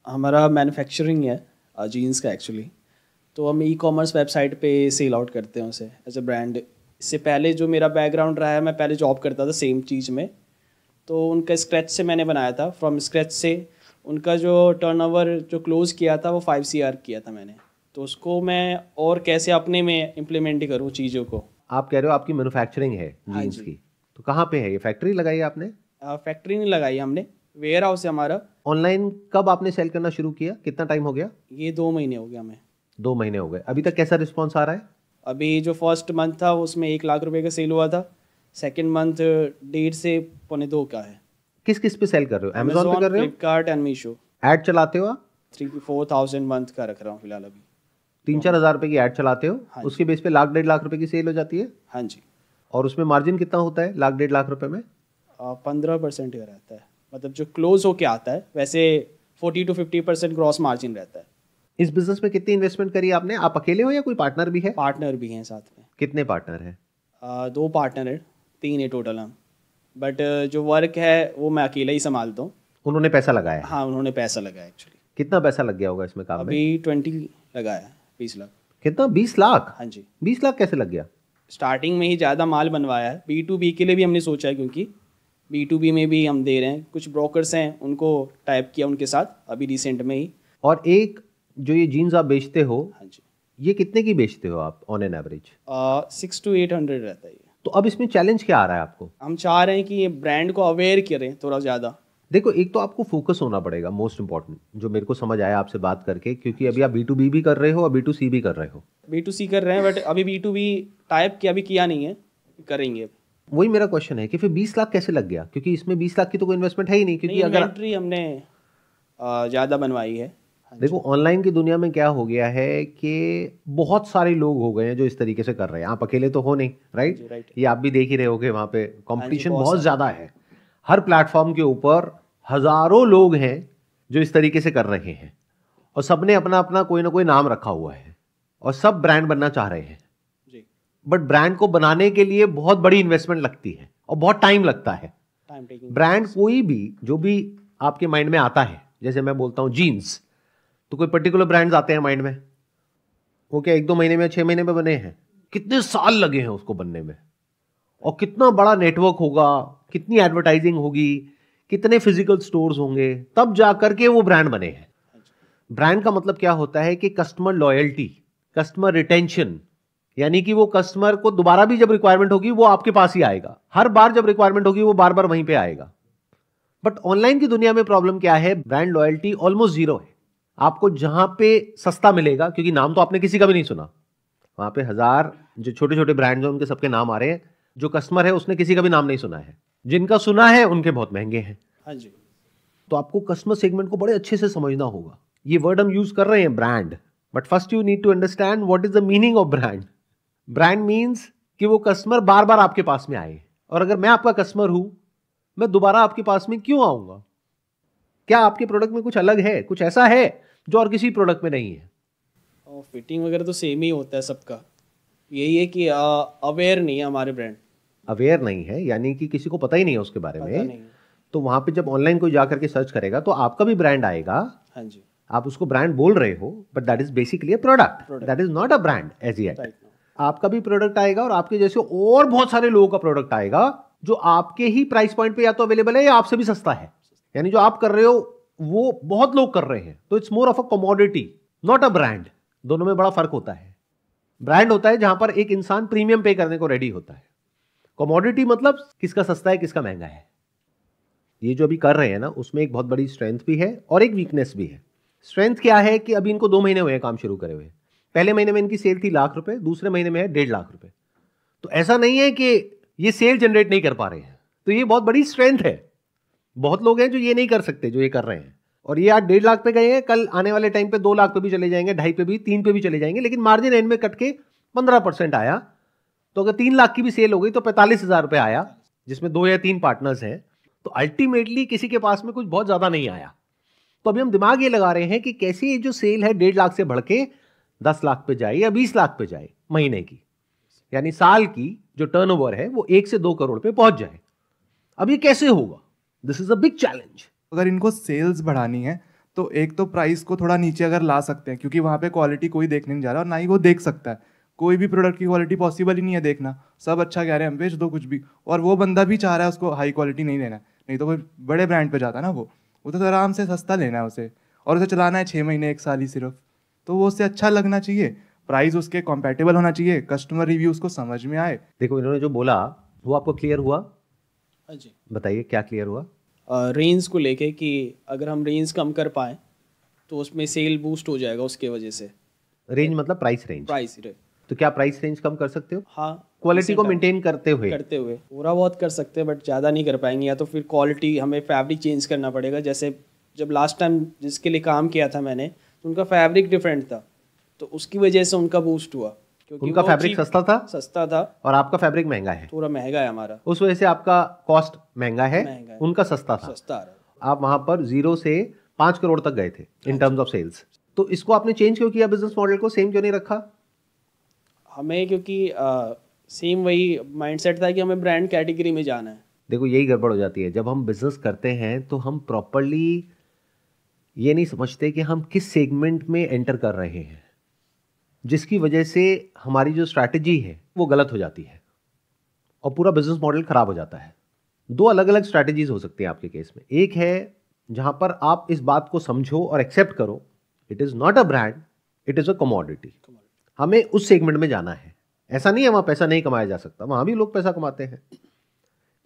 हमारा मैन्युफैक्चरिंग है जीन्स का एक्चुअली। तो हम ई कॉमर्स वेबसाइट पे सेल आउट करते हैं उसे एज अ ब्रांड। इससे पहले जो मेरा बैकग्राउंड रहा है, मैं पहले जॉब करता था सेम चीज़ में, तो उनका स्क्रैच से मैंने बनाया था। फ्रॉम स्क्रैच से उनका जो टर्नओवर जो क्लोज़ किया था वो 5 CR किया था मैंने। तो उसको मैं और कैसे अपने में इम्प्लीमेंट करूँ चीज़ों को। आप कह रहे हो आपकी मैन्युफैक्चरिंग है हाँ जीन्स जी। की, तो कहाँ पे है ये? फैक्ट्री लगाई है आपने? फैक्ट्री नहीं लगाई हमने, वेयर हाउस है हमारा। ऑनलाइन कब आपने सेल करना शुरू किया? कितना टाइम हो गया? ये 2 महीने हो गया हमें। 2 महीने हो गए। अभी तक कैसा रिस्पॉन्स आ रहा है? अभी जो फर्स्ट मंथ था उसमें 1 लाख रुपए का सेल हुआ था। सेकंड मंथ 1.5 से 1.25 का है। किस किस पे सेल कर रहे हो? अमेजोन पे कर रहे हो? Flipkart and Meesho. ऐड चलाते हो आप? 3-4 thousand मंथ का रख रहा हूँ फिलहाल अभी। 3-4 हज़ार रुपए की ऐड चलाते हो, हाँ उसके बेस पे 1 लाख 1.5 लाख रुपए की सेल हो जाती है। हाँ जी। और उसमें मार्जिन कितना होता है 1 लाख 1.5 लाख रुपए में? 15% का रहता है, मतलब जो क्लोज होके आता है। वैसे 40-50% ग्रॉस मार्जिन रहता है। इस बिजनेस में कितनी इन्वेस्टमेंट करी आपने? आप अकेले हो या कोई पार्टनर भी है? पार्टनर भी हैं साथ में। कितने पार्टनर हैं? 2 पार्टनर है, 3 है टोटल हम। बट जो वर्क है वो मैं अकेला ही संभालता हूँ। उन्होंने पैसा लगाया है? हाँ, उन्होंने पैसा लगाया एक्चुअली। कितना पैसा लग गया होगा इसमें काम में? अभी 20 लगाया है, 20 लाख। कितना? 20 लाख? हाँ जी। 20 लाख कैसे लग गया? स्टार्टिंग में ही ज़्यादा माल बनवाया है। B2B के लिए भी हमने सोचा है, क्योंकि B2B में भी हम दे रहे हैं। कुछ ब्रोकर्स हैं, उनको टाइप किया उनके साथ अभी रिसेंट में ही। और एक जो ये जीन्स आप बेचते हो, हाँ जी। ये कितने की बेचते हो आप ऑन एन एवरेज? 6 to 800 रहता है ये। तो अब इसमें चैलेंज क्या आ रहा है आपको? हम चाह रहे हैं कि ये ब्रांड को अवेयर करें थोड़ा ज़्यादा। देखो, एक तो आपको फोकस होना पड़ेगा, मोस्ट इंपॉर्टेंट, जो मेरे को समझ आया आपसे बात करके, क्योंकि अभी आप B2B भी कर रहे हो और B2C भी कर रहे हो। B2C कर रहे हैं, बट अभी B2B टाइप किया अभी किया नहीं है, करेंगे। वही मेरा क्वेश्चन है कि फिर 20 लाख कैसे लग गया? क्योंकि इसमें 20 लाख की तो कोई इन्वेस्टमेंट है ही नहीं, क्योंकि अगर इन्वेंट्री हमने ज़्यादा बनवाई है। देखो, ऑनलाइन की दुनिया में क्या हो गया है कि बहुत सारे लोग हो गए हैं जो इस तरीके से कर रहे हैं। आप अकेले तो हो नहीं, राइट? राइट। ये आप भी देख ही रहे होगे, वहाँ पे कंपटीशन बहुत बहुत ज़्यादा है। हर प्लेटफॉर्म के ऊपर हजारों लोग हैं जो इस तरीके से कर रहे हैं, और सबने अपना अपना कोई ना कोई नाम रखा हुआ है, और सब ब्रांड बनना चाह रहे हैं। जी। बट ब्रांड को बनाने के लिए बहुत बड़ी इन्वेस्टमेंट लगती है और बहुत टाइम लगता है। Time taking. ब्रांड कोई भी जो भी आपके माइंड में आता है, जैसे मैं बोलता हूँ जीन्स, तो कोई पर्टिकुलर ब्रांड्स आते हैं माइंड में, वो क्या 1-2 महीने में, 6 महीने में बने हैं? कितने साल लगे हैं उसको बनने में, और कितना बड़ा नेटवर्क होगा, कितनी एडवर्टाइजिंग होगी, कितने फिजिकल स्टोर्स होंगे, तब जाकर के वो ब्रांड बने हैं। ब्रांड का मतलब क्या होता है कि कस्टमर लॉयल्टी, कस्टमर रिटेंशन, यानी कि वो कस्टमर को दोबारा भी जब रिक्वायरमेंट होगी वो आपके पास ही आएगा। हर बार जब रिक्वायरमेंट होगी वो बार बार वहीं पे आएगा। बट ऑनलाइन की दुनिया में प्रॉब्लम क्या है? ब्रांड लॉयल्टी ऑलमोस्ट जीरो है। आपको जहां पे सस्ता मिलेगा, क्योंकि नाम तो आपने किसी का भी नहीं सुना, वहां पे 1000 जो छोटे छोटे ब्रांड्स हैं उनके सबके नाम आ रहे हैं। जो कस्टमर है उसने किसी का भी नाम नहीं सुना है, जिनका सुना है उनके बहुत महंगे हैं। हाँ जी। तो आपको कस्टमर सेगमेंट को बड़े अच्छे से समझना होगा। ये वर्ड हम यूज कर रहे हैं brand, but first you need to understand what is the meaning of brand. Brand means कि वो कस्टमर बार बार आपके पास में आए, और अगर मैं आपका कस्टमर हूं, मैं दोबारा आपके पास में क्यों आऊंगा? क्या आपके प्रोडक्ट में कुछ अलग है, कुछ ऐसा है जो और किसी प्रोडक्ट में नहीं है? और फिटिंग वगैरह तो सेम ही होता है सबका। यही है कि अवेयर नहीं है हमारे ब्रांड। अवेयर नहीं है यानी कि किसी को पता ही नहीं है उसके बारे पता में। नहीं है। तो वहां पे जब ऑनलाइन कोई जाकर के सर्च करेगा तो आपका भी ब्रांड आएगा। हाँ जी। आप उसको ब्रांड बोल रहे हो, but that is basically a product, that is not a brand as yet. Right. आपका भी प्रोडक्ट आएगा, और आपके जैसे और बहुत सारे लोगों का प्रोडक्ट आएगा जो आपके ही प्राइस पॉइंट पे या तो अवेलेबल है या आपसे भी सस्ता है। यानी जो आप कर रहे हो वो बहुत लोग कर रहे हैं, तो it's more of a commodity, not a brand. दोनों में बड़ा फर्क होता है। ब्रांड होता है जहां पर एक इंसान प्रीमियम पे करने को रेडी होता है। कमोडिटी मतलब किसका सस्ता है, किसका महंगा है। ये जो अभी कर रहे हैं ना, उसमें एक बहुत बड़ी स्ट्रेंथ भी है और एक वीकनेस भी है। स्ट्रेंथ क्या है कि अभी इनको 2 महीने हुए हैं काम शुरू करे हुए। पहले महीने में इनकी सेल थी 1 लाख रुपए, दूसरे महीने में है 1.5 लाख रुपए। तो ऐसा नहीं है कि ये सेल जनरेट नहीं कर पा रहे हैं, तो ये बहुत बड़ी स्ट्रेंथ है। बहुत लोग हैं जो ये नहीं कर सकते जो ये कर रहे हैं, और ये आज 1.5 लाख पे गए हैं, कल आने वाले टाइम पे 2 लाख पे भी चले जाएंगे, 2.5 पे भी, 3 पे भी चले जाएंगे, लेकिन मार्जिन एंड में कट के 15% आया। तो अगर 3 लाख की भी सेल हो गई तो 45,000 रुपए आया, जिसमें 2 या 3 पार्टनर्स हैं। तो अल्टीमेटली किसी के पास में कुछ बहुत ज्यादा नहीं आया। तो अभी हम दिमाग ये लगा रहे हैं कि कैसे ये जो सेल है 1.5 लाख से बढ़ के 10 लाख पे जाए या 20 लाख पे जाए महीने की, यानी साल की जो टर्नओवर है वो 1 से 2 करोड़ पे पहुंच जाए। अब ये कैसे होगा? This is a big challenge. अगर इनको सेल्स बढ़ानी है तो एक तो प्राइस को थोड़ा नीचे अगर ला सकते हैं, क्योंकि वहाँ पे क्वालिटी कोई देखने नहीं जा रहा और ना ही वो देख सकता है, कोई भी प्रोडक्ट की क्वालिटी पॉसिबल ही नहीं है देखना, सब अच्छा कह रहे हैं हम बेच दो कुछ भी, और वो बंदा भी चाह रहा है उसको हाई क्वालिटी नहीं लेना है, नहीं तो कोई बड़े ब्रांड पे जाता है ना, वो तो आराम से सस्ता लेना है उसे, और उसे चलाना है 6 महीने 1 साल ही सिर्फ, तो वो उससे अच्छा लगना चाहिए, प्राइस उसके कॉम्पेटेबल होना चाहिए, कस्टमर रिव्यू उसको समझ में आए। देखो इन्होंने जो बोला वो आपको क्लियर हुआ? हाँ जी। बताइए क्या क्लियर हुआ? रेंज को लेके कि अगर हम रेंज कम कर पाए तो उसमें सेल बूस्ट हो जाएगा उसके वजह से। रेंज मतलब प्राइस रेंज? Price rate. तो क्या प्राइस रेंज कम कर सकते हो? हाँ, क्वालिटी को मेंटेन करते हुए थोड़ा बहुत कर सकते हैं बट ज़्यादा नहीं कर पाएंगे, या तो फिर क्वालिटी हमें फैब्रिक चेंज करना पड़ेगा। जैसे जब लास्ट टाइम जिसके लिए काम किया था मैंने, तो उनका फैब्रिक डिफरेंट था, तो उसकी वजह से उनका बूस्ट हुआ, क्योंकि उनका फैब्रिक सस्ता था और आपका फैब्रिक महंगा है, थोड़ा महंगा है हमारा, उस वजह से आपका कॉस्ट महंगा है, उनका सस्ता था। आप वहां पर 0 से 5 करोड़ तक गए थे इन टर्म्स ऑफ सेल्स। तो इसको आपने चेंज क्यों किया? बिजनेस मॉडल को सेम क्यों नहीं रखा? हमें क्योंकि सेम वही माइंडसेट था कि हमें ब्रांड कैटेगरी में जाना है। देखो यही गड़बड़ हो जाती है, जब हम बिजनेस करते हैं तो हम प्रॉपरली ये नहीं समझते कि हम किस सेगमेंट में एंटर कर रहे हैं, जिसकी वजह से हमारी जो स्ट्रैटेजी है वो गलत हो जाती है और पूरा बिजनेस मॉडल खराब हो जाता है। 2 अलग अलग स्ट्रैटेजीज हो सकती हैं आपके केस में। एक है जहां पर आप इस बात को समझो और एक्सेप्ट करो, it is not a brand, it is a commodity. हमें उस सेगमेंट में जाना है। ऐसा नहीं है वहां पैसा नहीं कमाया जा सकता, वहां भी लोग पैसा कमाते हैं।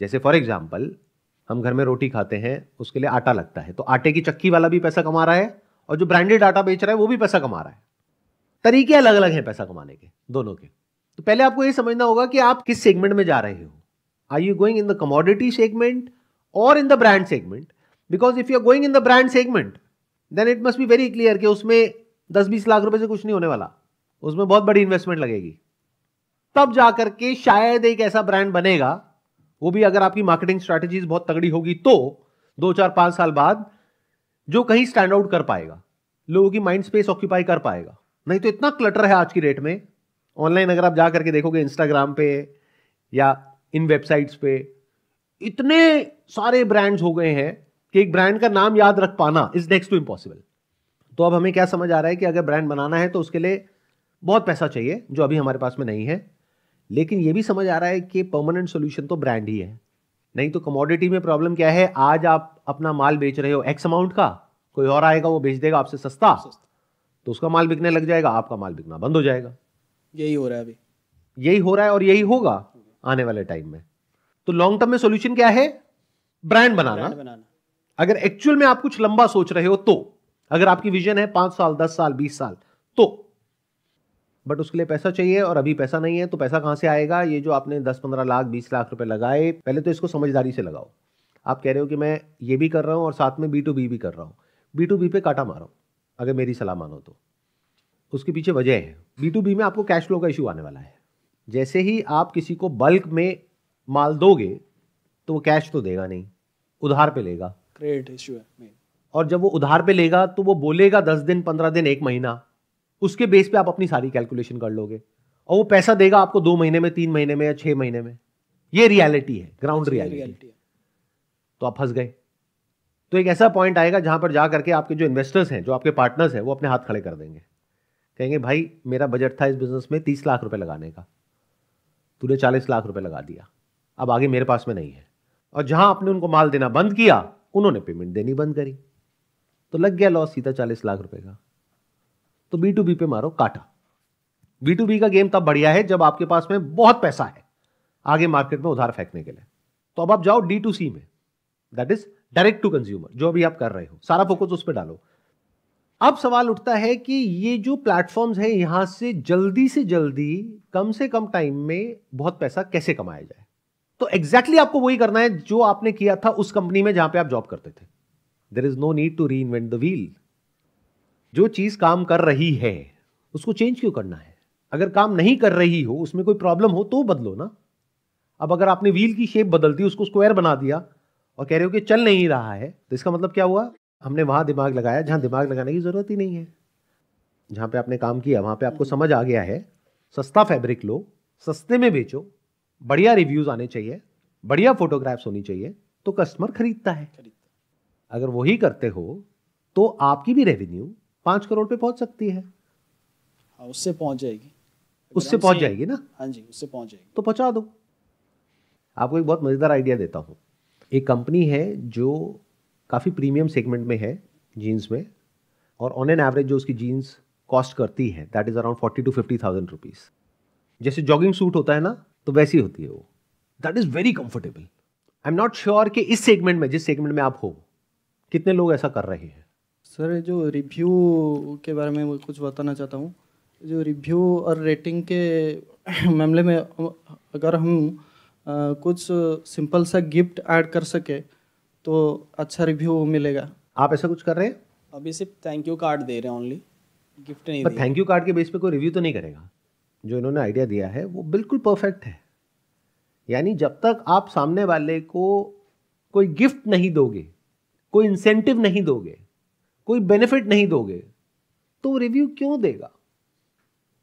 जैसे फॉर एग्जाम्पल हम घर में रोटी खाते हैं, उसके लिए आटा लगता है, तो आटे की चक्की वाला भी पैसा कमा रहा है और जो ब्रांडेड आटा बेच रहा है वो भी पैसा कमा रहा है। तरीके अलग अलग हैं पैसा कमाने के दोनों के। तो पहले आपको यह समझना होगा कि आप किस सेगमेंट में जा रहे हो। Are you going in the commodity segment और in the brand segment? Because if you are going in the brand segment then it must be very clear कि उसमें 10-20 लाख रुपए से कुछ नहीं होने वाला, उसमें बहुत बड़ी इन्वेस्टमेंट लगेगी, तब जाकर के शायद एक ऐसा ब्रांड बनेगा। वो भी अगर आपकी मार्केटिंग स्ट्रैटेजीज बहुत तगड़ी होगी तो 2-4-5 साल बाद जो कहीं स्टैंड आउट कर पाएगा, लोगों की माइंड स्पेस ऑक्यूपाई कर पाएगा। नहीं तो इतना क्लटर है आज की डेट में ऑनलाइन, अगर आप जा करके देखोगे इंस्टाग्राम पे या इन वेबसाइट्स पे, इतने सारे ब्रांड्स हो गए हैं कि एक ब्रांड का नाम याद रख पाना इज नेक्स्ट टू इम्पॉसिबल। तो अब हमें क्या समझ आ रहा है कि अगर ब्रांड बनाना है तो उसके लिए बहुत पैसा चाहिए, जो अभी हमारे पास में नहीं है। लेकिन यह भी समझ आ रहा है कि परमानेंट सोल्यूशन तो ब्रांड ही है। नहीं तो कमोडिटी में प्रॉब्लम क्या है, आज आप अपना माल बेच रहे हो एक्स अमाउंट का, कोई और आएगा वो बेच देगा आपसे सस्ता, तो उसका माल बिकने लग जाएगा, आपका माल बिकना बंद हो जाएगा। यही हो रहा है अभी, यही हो रहा है और यही होगा आने वाले टाइम में। तो लॉन्ग टर्म में सोल्यूशन क्या है? ब्रांड बनाना। अगर एक्चुअल में आप कुछ लंबा सोच रहे हो तो, अगर आपकी विजन है 5 साल 10 साल 20 साल तो, बट उसके लिए पैसा चाहिए और अभी पैसा नहीं है, तो पैसा कहां से आएगा? ये जो आपने 10-15 लाख 20 लाख रुपए लगाए, पहले तो इसको समझदारी से लगाओ। आप कह रहे हो कि मैं ये भी कर रहा हूं और साथ में B2B भी कर रहा हूं, B2B पे काटा मारो अगर मेरी सलाह मानो तो। उसके पीछे वजह है, B2B में आपको कैश फ्लो का इशू आने वाला है। जैसे ही आप किसी को बल्क में माल दोगे तो वो कैश तो देगा नहीं, उधार पे लेगा, क्रेडिट इशू है। और जब वो उधार पे लेगा तो वो बोलेगा 10 दिन 15 दिन 1 महीना, उसके बेस पे आप अपनी सारी कैलकुलेशन कर लोगे, और वो पैसा देगा आपको 2 महीने में 3 महीने में या 6 महीने में। ये रियलिटी है, ग्राउंड रियलिटी है। तो आप फंस गए। तो एक ऐसा पॉइंट आएगा जहां पर जा करके आपके जो इन्वेस्टर्स हैं, जो आपके पार्टनर्स हैं, वो अपने हाथ खड़े कर देंगे, कहेंगे भाई मेरा बजट था इस बिजनेस में 30 लाख रुपए लगाने का, तूने 40 लाख रुपए लगा दिया, अब आगे मेरे पास में नहीं है। और जहां आपने उनको माल देना बंद किया, उन्होंने पेमेंट देनी बंद करी, तो लग गया लॉस सीधा 40 लाख रुपए का। तो B2B पे मारो काटा। B2B का गेम तब बढ़िया है जब आपके पास में बहुत पैसा है आगे मार्केट में उधार फेंकने के लिए। तो अब आप जाओ D2C में, that is direct to consumer, जो अभी आप कर रहे हो, सारा फोकस उस पर डालो। अब सवाल उठता है कि ये जो प्लेटफॉर्म्स है, यहां से जल्दी कम से कम टाइम में बहुत पैसा कैसे कमाया जाए। तो एग्जैक्टली आपको वही करना है जो आपने किया था उस कंपनी में जहां पे आप जॉब करते थे। There is no need to reinvent the wheel. जो चीज काम कर रही है उसको चेंज क्यों करना है? अगर काम नहीं कर रही हो, उसमें कोई प्रॉब्लम हो तो बदलो ना। अब अगर आपने व्हील की शेप बदल दी, उसको स्क्वायर बना दिया और कह रहे हो कि चल नहीं रहा है, तो इसका मतलब क्या हुआ? हमने वहां दिमाग लगाया जहां दिमाग लगाने की जरूरत ही नहीं है। जहां पे आपने काम किया वहां पे आपको समझ आ गया है, सस्ता फैब्रिक लो, सस्ते में बेचो, बढ़िया रिव्यूज आने चाहिए, बढ़िया फोटोग्राफ्स होनी चाहिए, तो कस्टमर खरीदता है। अगर वही करते हो तो आपकी भी रेवेन्यू 5 करोड़ पे पहुंच सकती है। हाँ, उससे पहुंच जाएगी। उससे पहुंच जाएगी ना? हाँ जी, उससे पहुंच जाएगी। तो पहुंचा दो। आपको एक बहुत मजेदार आइडिया देता हूं। एक कंपनी है जो काफी प्रीमियम सेगमेंट में है जीन्स में, और ऑन एन एवरेज जो उसकी जीन्स कॉस्ट करती है that is around 40 to 50,000 rupees. जैसे जॉगिंग सूट होता है ना, तो वैसी होती है वो। That is very comfortable. I am not sure कि इस सेगमेंट में, जिस सेगमेंट में आप हो, कितने लोग ऐसा कर रहे हैं। सर जो रिव्यू के बारे में मैं कुछ बताना चाहता हूँ। जो रिव्यू और रेटिंग के मामले में अगर हम कुछ सिंपल सा गिफ्ट ऐड कर सके तो अच्छा रिव्यू मिलेगा। आप ऐसा कुछ कर रहे हैं? अभी सिर्फ थैंक यू कार्ड दे रहे हैं ओनली, गिफ्ट नहीं पर थैंक यू कार्ड के बेस पे कोई रिव्यू तो नहीं करेगा। जो इन्होंने आइडिया दिया है वो बिल्कुल परफेक्ट है। यानी जब तक आप सामने वाले को कोई गिफ्ट नहीं दोगे, कोई इंसेंटिव नहीं दोगे, कोई बेनिफिट नहीं दोगे, तो वो रिव्यू क्यों देगा?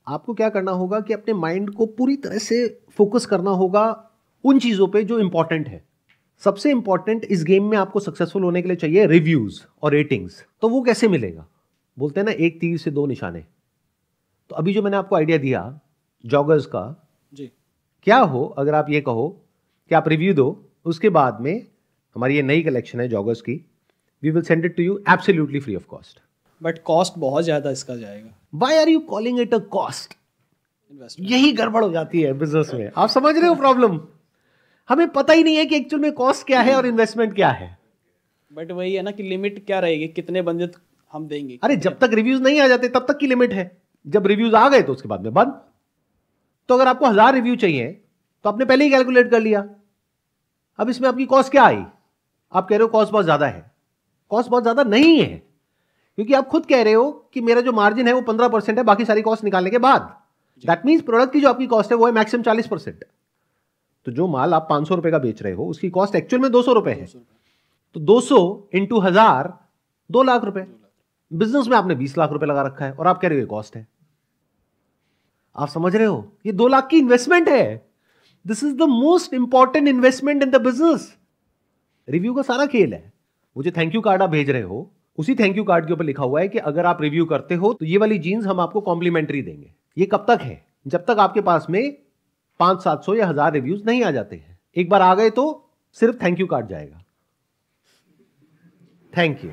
आपको क्या करना होगा कि अपने माइंड को पूरी तरह से फोकस करना होगा उन चीजों पे जो इंपॉर्टेंट है। सबसे इंपॉर्टेंट इस गेम में आपको सक्सेसफुल होने के लिए चाहिए रिव्यूज और रेटिंग्स। तो वो कैसे मिलेगा? बोलते हैं ना, एक तीर से दो निशाने। तो अभी जो मैंने आपको आइडिया दिया जॉगर्स का जी, क्या हो अगर आप ये कहो कि आप रिव्यू दो, उसके बाद में हमारी ये नई कलेक्शन है जॉगर्स की, we will send it to you absolutely free of cost. But cost बहुत ज़्यादा इसका जाएगा। Why are you calling it a cost? Investment यही गड़बड़ हो जाती है बिजनेस में। आप समझ रहे हो प्रॉब्लम? हमें पता ही नहीं है कि एक्चुअल में कॉस्ट क्या है और इन्वेस्टमेंट क्या है। बट वही है ना कि लिमिट क्या रहेगी, कितने बंदे हम देंगे। अरे जब तक रिव्यूज नहीं आ जाते तब तक की लिमिट है, जब रिव्यूज आ गए तो उसके बाद में बंद। तो अगर आपको 1000 रिव्यू चाहिए तो आपने पहले ही कैलकुलेट कर लिया। अब इसमें आपकी कॉस्ट क्या आई? आप कह रहे हो कॉस्ट बहुत ज्यादा है। कॉस्ट बहुत ज्यादा नहीं है, क्योंकि आप खुद कह रहे हो कि मेरा जो मार्जिन है वो 15% है बाकी सारी कॉस्ट निकालने के बाद। दैट मीन्स प्रोडक्ट की जो आपकी कॉस्ट है वो है मैक्सिमम 40%। तो जो माल आप 500 रुपए का बेच रहे हो उसकी कॉस्ट एक्चुअल में 200 रुपए है। तो 200 इंटू 1000 2 लाख रुपए। बिजनेस में आपने 20 लाख रुपए लगा रखा है और आप कह रहे हो ये कॉस्ट है। आप समझ रहे हो? ये 2 लाख की इन्वेस्टमेंट है। This is the most important investment in the business. Review का सारा खेल है। वो जो थैंक यू कार्ड आप भेज रहे हो, उसी थैंक यू कार्ड के ऊपर लिखा हुआ है कि अगर आप रिव्यू करते हो तो ये वाली जीन्स हम आपको कॉम्प्लीमेंट्री देंगे। ये कब तक है? जब तक आपके पास में 500-700 या 1000 रिव्यूज नहीं आ जाते हैं। एक बार आ गए तो सिर्फ थैंक यू कार्ड जाएगा। Thank you.